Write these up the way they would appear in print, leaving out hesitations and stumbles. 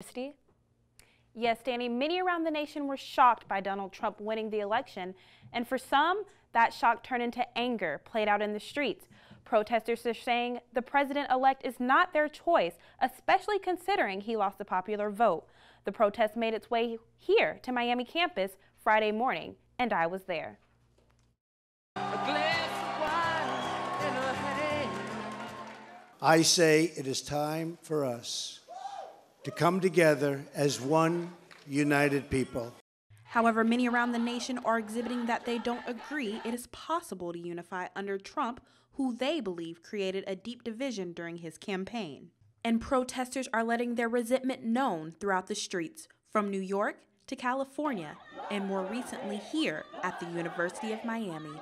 University. Yes, Danny, many around the nation were shocked by Donald Trump winning the election, and for some, that shock turned into anger played out in the streets. Protesters are saying the president-elect is not their choice, especially considering he lost the popular vote. The protest made its way here to Miami campus Friday morning, and I was there. I say it is time for us to come together as one united people. However, many around the nation are exhibiting that they don't agree it is possible to unify under Trump, who they believe created a deep division during his campaign. And protesters are letting their resentment known throughout the streets, from New York to California, and more recently here at the University of Miami.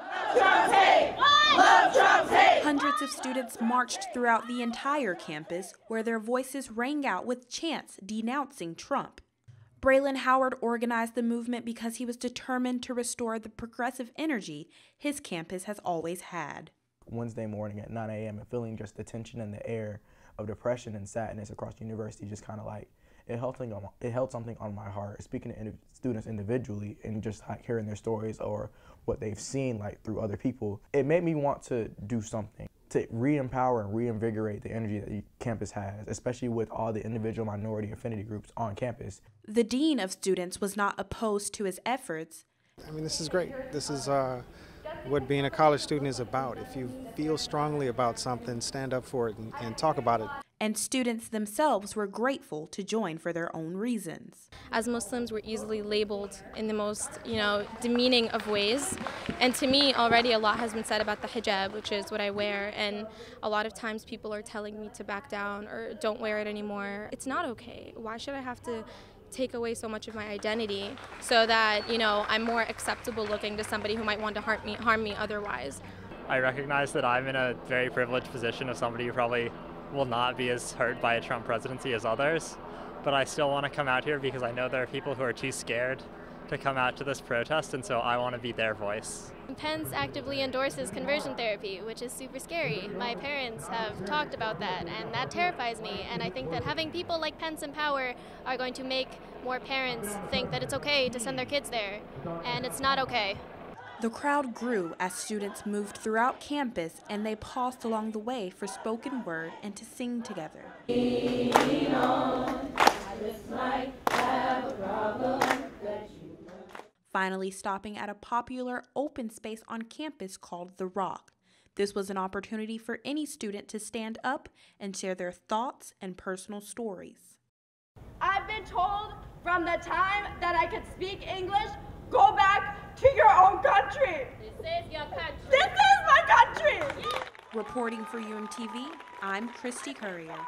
Hundreds of students marched throughout the entire campus, where their voices rang out with chants denouncing Trump. Braylon Howard organized the movement because he was determined to restore the progressive energy his campus has always had. Wednesday morning at 9 a.m. and feeling just the tension in the air of depression and sadness across the university, just kind of like, it held something on my heart, speaking to students individually and just like hearing their stories or what they've seen like through other people. It made me want to do something to re-empower and reinvigorate the energy that the campus has, especially with all the individual minority affinity groups on campus. The dean of students was not opposed to his efforts. I mean, this is great. This is what being a college student is about. If you feel strongly about something, stand up for it and talk about it. And students themselves were grateful to join for their own reasons. As Muslims, we're easily labeled in the most, demeaning of ways. And to me, already a lot has been said about the hijab, which is what I wear. And a lot of times people are telling me to back down or don't wear it anymore. It's not okay. Why should I have to take away so much of my identity so that, I'm more acceptable looking to somebody who might want to harm me otherwise? I recognize that I'm in a very privileged position of somebody who probably will not be as hurt by a Trump presidency as others, but I still want to come out here because I know there are people who are too scared to come out to this protest, and so I want to be their voice. Pence actively endorses conversion therapy, which is super scary. My parents have talked about that, and that terrifies me, and I think that having people like Pence in power are going to make more parents think that it's okay to send their kids there, and it's not okay. The crowd grew as students moved throughout campus, and they paused along the way for spoken word and to sing together. Finally stopping at a popular open space on campus called The Rock. This was an opportunity for any student to stand up and share their thoughts and personal stories. I've been told from the time that I could speak English, go back to your own country. This is your country. This is my country. Reporting for UMTV, I'm Christy Courier.